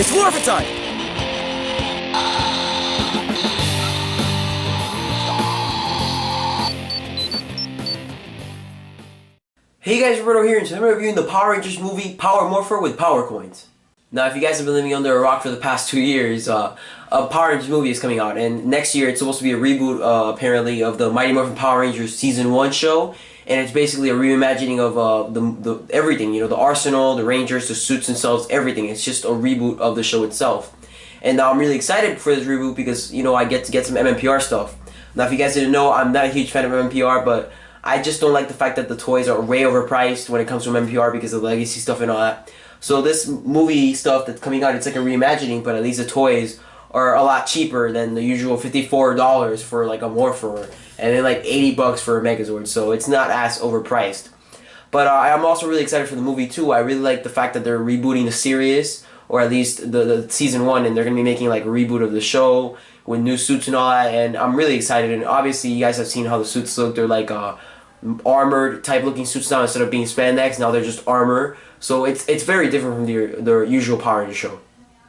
It's Morphin' time! Hey guys, Roberto here, and today I'm reviewing the Power Rangers movie Power Morpher with Power Coins. Now, if you guys have been living under a rock for the past 2 years, a Power Rangers movie is coming out, and next year it's supposed to be a reboot, apparently, of the Mighty Morphin Power Rangers Season 1 show, and it's basically a reimagining of the everything, you know, the arsenal, the Rangers, the suits themselves, everything. It's just a reboot of the show itself. And now I'm really excited for this reboot because, you know, I get to get some MMPR stuff. Now, if you guys didn't know, I'm not a huge fan of MMPR, but I just don't like the fact that the toys are way overpriced when it comes to MMPR because of the legacy stuff and all that. So this movie stuff that's coming out, it's like a reimagining, but at least the toys are a lot cheaper than the usual $54 for like a Morpher, and then like $80 for a Megazord, so it's not as overpriced. But I'm also really excited for the movie too. I really like the fact that they're rebooting the series, or at least the season 1, and they're going to be making like a reboot of the show with new suits and all that, and I'm really excited. And obviously you guys have seen how the suits look. They're like armored type looking suits now instead of being spandex. Now they're just armor, so it's very different from the usual Power Rangers show.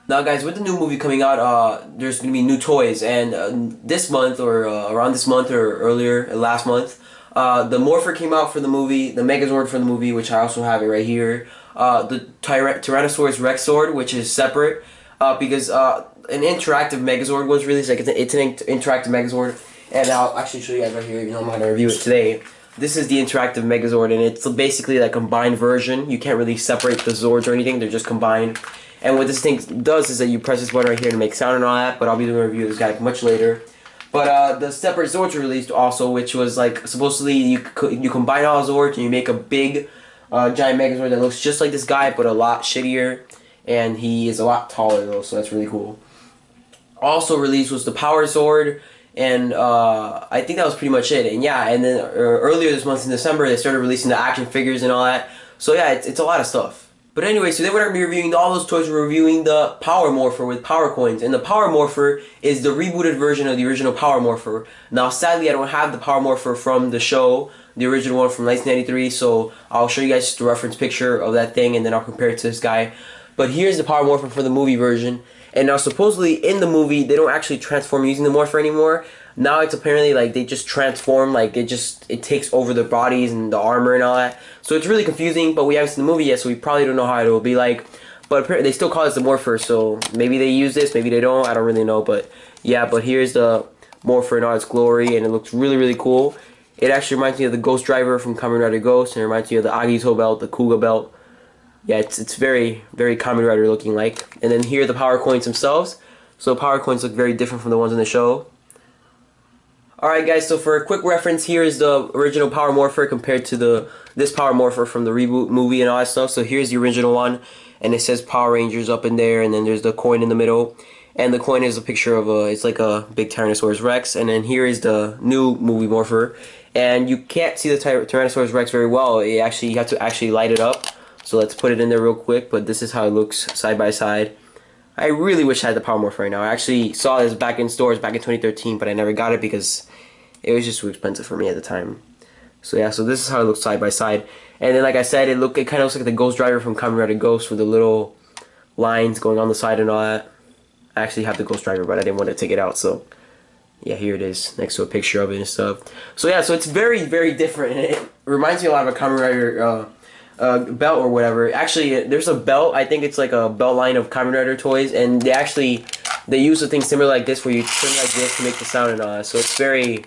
Now guys, with the new movie coming out, there's going to be new toys, and this month, or around this month, or earlier, last month, the Morpher came out for the movie, the Megazord for the movie, which I also have it right here, the Tyrannosaurus Rex Sword, which is separate, because an interactive Megazord was released, like it's an interactive Megazord, and I'll actually show you guys right here, even though I'm not going to review it today. This is the interactive Megazord, and it's basically like a combined version. You can't really separate the Zords or anything, they're just combined. And what this thing does is that you press this button right here to make sound and all that, but I'll be doing a review of this guy much later. But the separate Zords were released also, which was like, supposedly you combine all Zords and you make a big giant Megazord that looks just like this guy, but a lot shittier, and he is a lot taller though, so that's really cool. Also released was the Power Sword, and I think that was pretty much it. And yeah, and then earlier this month in December, they started releasing the action figures and all that. So yeah, it's a lot of stuff. But anyway, so today we're going to be reviewing all those toys. We're reviewing the Power Morpher with Power Coins. And the Power Morpher is the rebooted version of the original Power Morpher. Now, sadly, I don't have the Power Morpher from the show, the original one from 1993. So I'll show you guys just a reference picture of that thing, and then I'll compare it to this guy. But here's the Power Morpher for the movie version. And now, supposedly, in the movie, they don't actually transform using the Morpher anymore. Now it's apparently like they just transform, like it takes over their bodies and the armor and all that. So it's really confusing, but we haven't seen the movie yet, so we probably don't know how it will be like. But apparently they still call it the Morpher, so maybe they use this, maybe they don't, I don't really know. But yeah, but here's the Morpher in all its glory, and it looks really, really cool. It actually reminds me of the Ghost Driver from Kamen Rider Ghost, and it reminds me of the Agito belt, the Kuga belt. Yeah, it's very, very Kamen Rider looking like. And then here are the Power Coins themselves. So Power Coins look very different from the ones in the show. Alright guys, so for a quick reference, here is the original Power Morpher compared to this Power Morpher from the reboot movie and all that stuff. So here's the original one, and it says Power Rangers up in there, and then there's the coin in the middle. And the coin is a picture of it's like a big Tyrannosaurus Rex. And then here is the new movie Morpher. And you can't see the Tyrannosaurus Rex very well. You have to actually light it up. So let's put it in there real quick, but this is how it looks side by side. I really wish I had the Power Morpher right now. I actually saw this back in stores back in 2013, but I never got it because it was just too expensive for me at the time. So yeah, so this is how it looks side by side. And then like I said, it kind of looks like the Ghost Driver from Kamen Rider Ghost with the little lines going on the side and all that. I actually have the Ghost Driver, but I didn't want to take it out, so yeah, here it is next to a picture of it and stuff. So yeah, so it's very, very different, and it reminds me a lot of a Kamen Rider belt or whatever. Actually, there's a belt, I think it's like a belt line of Kamen Rider toys, and they use a thing similar like this where you turn like this to make the sound and all that. So it's very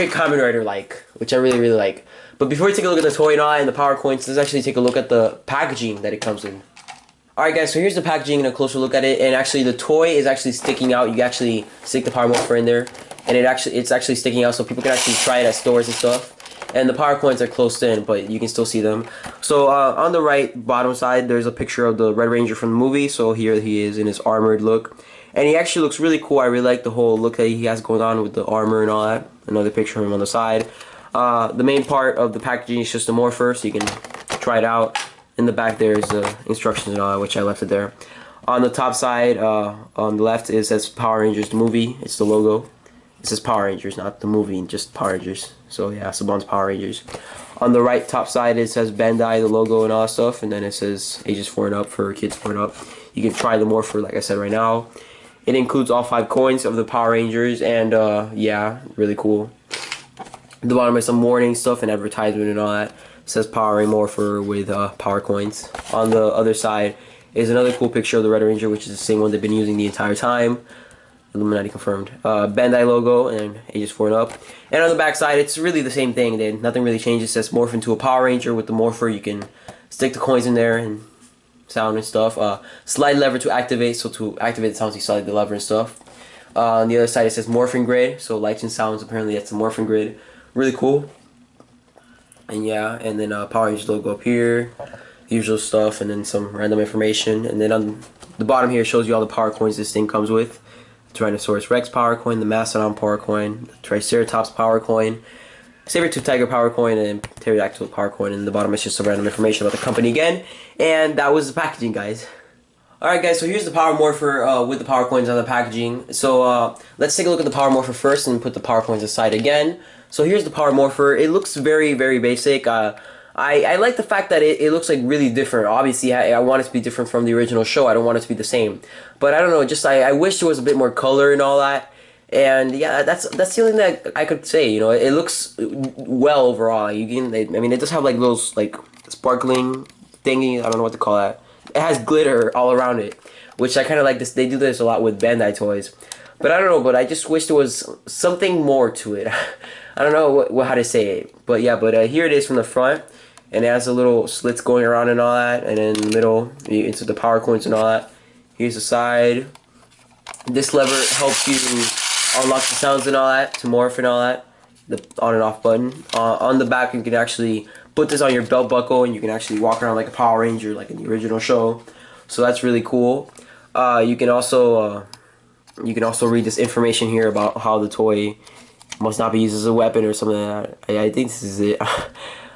Kamen Rider like, which I really, really like. But before we take a look at the toy and all that and the Power Coins, let's actually take a look at the packaging that it comes in. Alright guys, so here's the packaging and a closer look at it, and actually the toy is actually sticking out. You actually stick the Power Morpher in there, and it's actually sticking out, so people can actually try it at stores and stuff. And the Power Coins are closed in, but you can still see them. So on the right bottom side, there's a picture of the Red Ranger from the movie. So here he is in his armored look. And he actually looks really cool. I really like the whole look that he has going on with the armor and all that. Another picture of him on the side. The main part of the packaging is just a Morpher, so you can try it out. In the back there is the instructions and all that, which I left it there. On the top side, on the left, it says Power Rangers the movie. It's the logo. It says Power Rangers, not the movie, just Power Rangers. So yeah, Saban's Power Rangers. On the right top side, it says Bandai, the logo and all that stuff, and then it says ages 4 and up for kids 4 and up. you can try the Morpher like I said right now. It includes all 5 coins of the Power Rangers, and yeah, really cool. At the bottom is some warning stuff and advertisement and all that. It says Power Morpher with power coins. On the other side is another cool picture of the Red Ranger, which is the same one they've been using the entire time. Illuminati confirmed. Bandai logo and ages 4 and up. And on the back side, it's really the same thing. Nothing really changes. It says morph into a Power Ranger. With the Morpher, you can stick the coins in there and sound and stuff. Slide lever to activate. So to activate the sounds, you slide the lever and stuff. On the other side, it says morphing grid. So lights and sounds. Apparently, that's the morphing grid. Really cool. And yeah, and then Power Rangers logo up here. Usual stuff, and then some random information. And then on the bottom here shows you all the power coins this thing comes with. Tyrannosaurus Rex power coin, the Mastodon power coin, the Triceratops power coin, Saber-tooth Tiger power coin, and Pterodactyl power coin. And the bottom is just some random information about the company again. And that was the packaging, guys. Alright guys, so here's the Power Morpher with the power coins on the packaging. So let's take a look at the Power Morpher first and put the power coins aside again. So here's the Power Morpher. It looks very, very basic. I like the fact that it looks like really different. Obviously, I want it to be different from the original show. I don't want it to be the same. But I don't know, just I wish there was a bit more color and all that. And yeah, that's the only thing that I could say. You know, it looks well overall. I mean, it does have like those like sparkling thingy. I don't know what to call that. It has glitter all around it, which I kind of like this. They do this a lot with Bandai toys. But I don't know, but I just wish there was something more to it. I don't know how to say it. But yeah, here it is from the front. And it has a little slits going around and all that. And then in the middle, into the power coins and all that. Here's the side. This lever helps you unlock the sounds and all that, to morph and all that. The on and off button. On the back, you can actually put this on your belt buckle, and you can actually walk around like a Power Ranger, like in the original show. So that's really cool. You can also read this information here about how the toy must not be used as a weapon or something like that. I think this is it.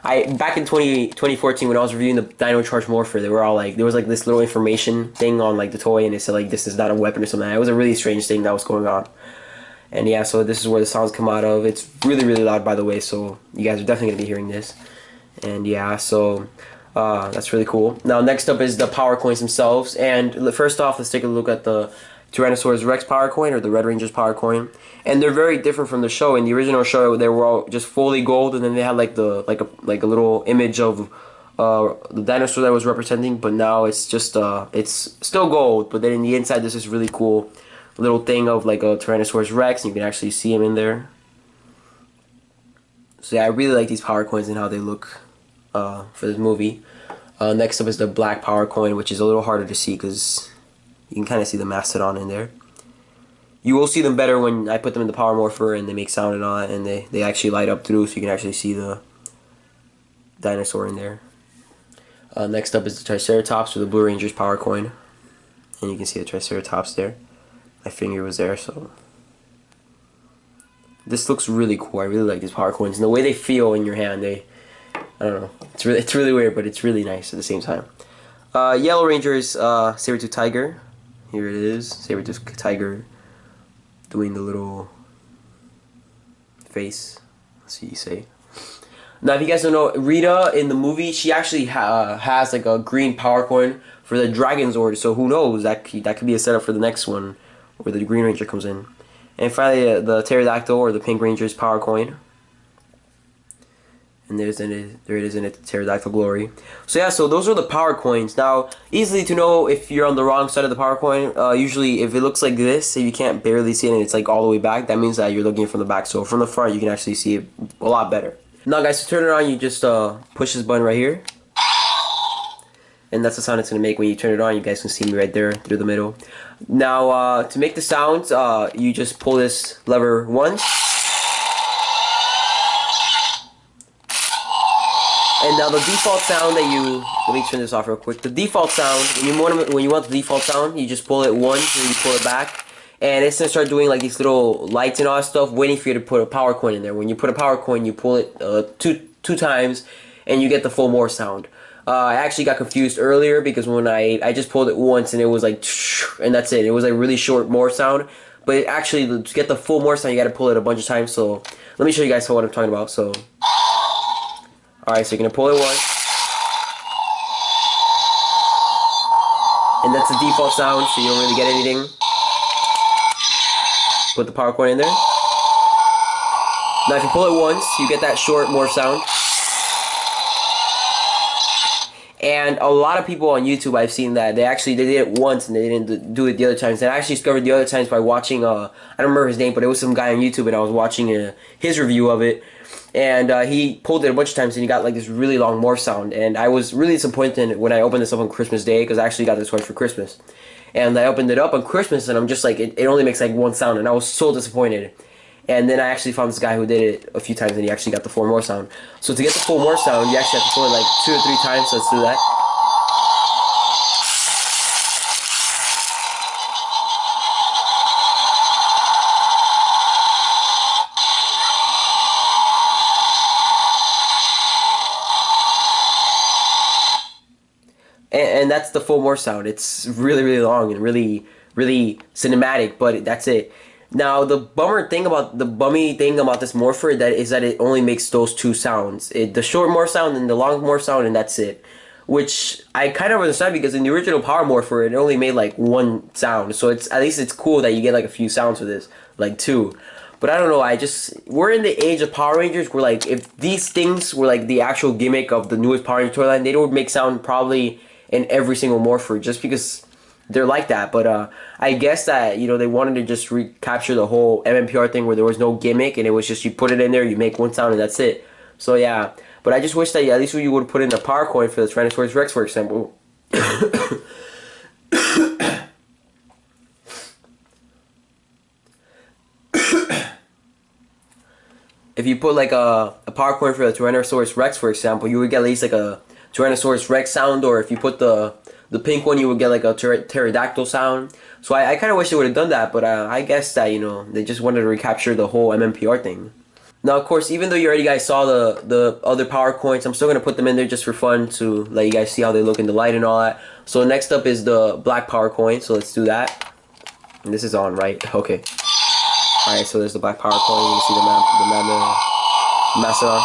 Back in 2014 when I was reviewing the Dino Charge Morpher, they were all like, there was like this little information thing on like the toy, and it said like this is not a weapon or something. It was a really strange thing that was going on. And yeah, so this is where the sounds come out of. It's really, really loud, by the way, so you guys are definitely going to be hearing this. And yeah, so that's really cool. Now next up is the power coins themselves. And first off, let's take a look at the Tyrannosaurus Rex power coin, or the Red Ranger's power coin. And they're very different from the show. In the original show, they were all just fully gold, and then they had like a little image of the dinosaur that was representing. But now it's just it's still gold, but then in the inside there's this really cool little thing of like a Tyrannosaurus Rex, and you can actually see him in there. So yeah, I really like these power coins and how they look for this movie. Next up is the black power coin, which is a little harder to see because you can kind of see the Mastodon in there. You will see them better when I put them in the Power Morpher and they make sound and all that, and they actually light up through, so you can actually see the dinosaur in there. Next up is the Triceratops, or the Blue Ranger's power coin. And you can see the Triceratops there. My finger was there, so... This looks really cool. I really like these power coins. And the way they feel in your hand, I don't know. It's really weird, but it's really nice at the same time. Yellow Ranger's Saber-tooth Tiger. Here it is. Saber-tooth Tiger doing the little face. Let's see you say. Now, if you guys don't know, Rita in the movie, she actually has like a green power coin for the Dragon Zord. So who knows? That could be a setup for the next one, where the Green Ranger comes in. And finally, the Pterodactyl, or the Pink Ranger's power coin. And there it is in it, Pterodactyl Glory. So yeah, so those are the power coins. Now, easily to know if you're on the wrong side of the power coin, usually if it looks like this, if you can't barely see it and it's like all the way back, that means that you're looking from the back. So from the front, you can actually see it a lot better. Now guys, to turn it on, you just push this button right here. And that's the sound it's going to make when you turn it on. You guys can see me right there through the middle. Now, to make the sounds, you just pull this lever once. And now the default sound that you... Let me turn this off real quick. The default sound, when you want the default sound, you just pull it once and you pull it back. And it's going to start doing like these little lights and all that stuff, waiting for you to put a power coin in there. When you put a power coin, you pull it two times, and you get the full more sound. I actually got confused earlier because when I just pulled it once and it was like, and that's it. It was like really short more sound. But actually, to get the full more sound, you got to pull it a bunch of times. So let me show you guys what I'm talking about. So, alright, so you're going to pull it once. And And that's the default sound, so you don't really get anything. Put the power coin in there. Now if you pull it once, you get that short morph sound. And a lot of people on YouTube, I've seen that they did it once and they didn't do it the other times. And I actually discovered the other times by watching, I don't remember his name, but it was some guy on YouTube and I was watching his review of it. And he pulled it a bunch of times and he got like this really long morph sound. And I was really disappointed when I opened this up on Christmas Day, because I actually got this one for Christmas. And I opened it up on Christmas and I'm just like, it only makes like one sound, and I was so disappointed. And then I actually found this guy who did it a few times and he actually got the full morph sound. So to get the full morph sound, you actually have to pull it like 2 or 3 times, so let's do that. And that's the full morph sound. It's really, really long and really, really cinematic, but that's it. Now, the bummy thing about this morpher is that it only makes those 2 sounds. The short morph sound and the long morph sound, and that's it. Which I kind of understand, because in the original Power Morpher, it only made like 1 sound. So at least it's cool that you get like a few sounds with this, like 2. But I don't know, we're in the age of Power Rangers where like, if these things were like the actual gimmick of the newest Power Ranger toyline, they would make sound probably in every single morpher, just because they're like that. But I guess that, you know, they wanted to just recapture the whole MMPR thing where there was no gimmick and it was just you put it in there, you make 1 sound, and that's it. So yeah, but I just wish that at least you would put in a power coin for the Tyrannosaurus Rex, for example. If you put like a power coin for the Tyrannosaurus Rex, for example, you would get at least like a Tyrannosaurus Rex sound, or if you put the pink one, you would get like a pterodactyl sound. So I kind of wish they would have done that, but I guess that, you know, they just wanted to recapture the whole MMPR thing. Now, of course, even though you already guys saw the other power coins, I'm still going to put them in there just for fun, to let you guys see how they look in the light and all that. So next up is the black power coin, so let's do that. And this is on, right? Okay. Alright, so there's the black power coin. You can see the Mastodon.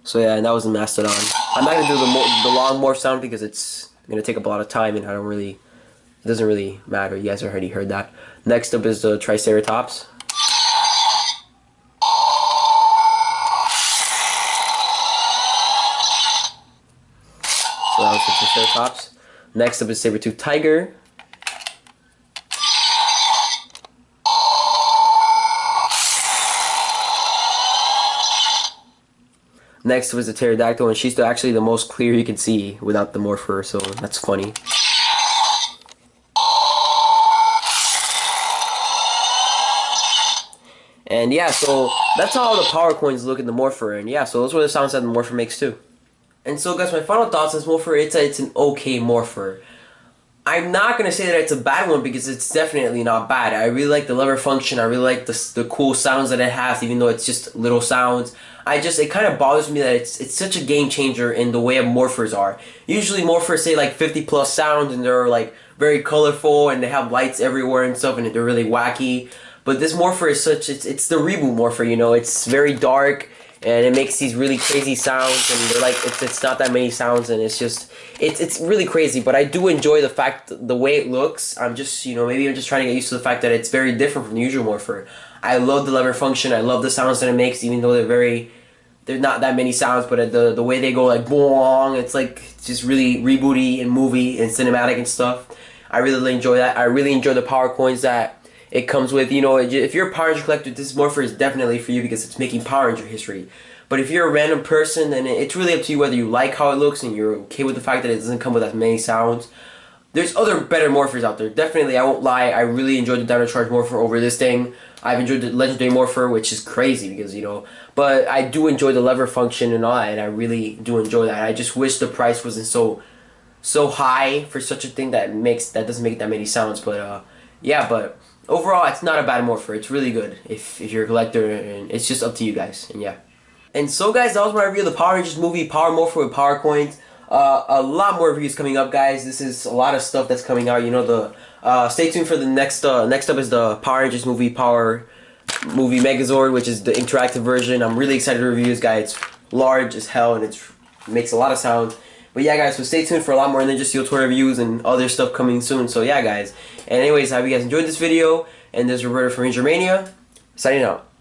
So yeah, and that was the Mastodon. I'm not gonna do the long morph sound because it's gonna take up a lot of time, and it doesn't really matter. You guys already heard that. Next up is the Triceratops. So that was the Triceratops. Next up is Saber-Tooth Tiger. Next was the Pterodactyl, and she's actually the most clear you can see without the morpher, so that's funny. And yeah, so that's how the power coins look in the morpher, and yeah, so those were the sounds that the morpher makes too. And so guys, my final thoughts on this morpher, it's an okay morpher. I'm not going to say that it's a bad one, because it's definitely not bad. I really like the lever function. I really like the cool sounds that it has, even though it's just little sounds. It kind of bothers me that it's such a game changer in the way morphers are. Usually morphers say like 50 plus sounds, and they're like very colorful, and they have lights everywhere and stuff, and they're really wacky. But this morpher is it's the reboot morpher, you know. It's very dark, and it makes these really crazy sounds, and they're like, it's not that many sounds, and it's really crazy. But I do enjoy the way it looks. I'm just, you know, maybe I'm just trying to get used to the fact that it's very different from the usual morpher. I love the lever function. I love the sounds that it makes, even though they're not that many sounds, but the way they go like boong, it's like just really rebooty and movie and cinematic and stuff. I really enjoy that. I really enjoy the power coins that it comes with. You know, if you're a Power Ranger collector, this morpher is definitely for you, because it's making Power Ranger history. But if you're a random person, then it's really up to you whether you like how it looks and you're okay with the fact that it doesn't come with as many sounds. There's other better morphers out there. Definitely, I won't lie, I really enjoyed the Dino Charge morpher over this thing. I've enjoyed the Legendary morpher, which is crazy because, you know, but I do enjoy the lever function and all that, and I really do enjoy that. I just wish the price wasn't so high for such a thing that doesn't make that many sounds. But yeah, but overall, it's not a bad morpher. It's really good if you're a collector, and it's just up to you guys. And yeah. And so guys, that was my review of the Power Rangers movie, Power Morpher with Power Coins. A lot more reviews coming up, guys. This is a lot of stuff that's coming out. You know, stay tuned for the next up is the Power Rangers movie, Power Movie Megazord, which is the interactive version. I'm really excited to review this guy. It's large as hell, and it's It makes a lot of sound. But yeah, guys, so stay tuned for a lot more Ninja Steel toy reviews and other stuff coming soon. So yeah, guys. And anyways, I hope you guys enjoyed this video. And this is Roberto from Ranger Mania, signing out.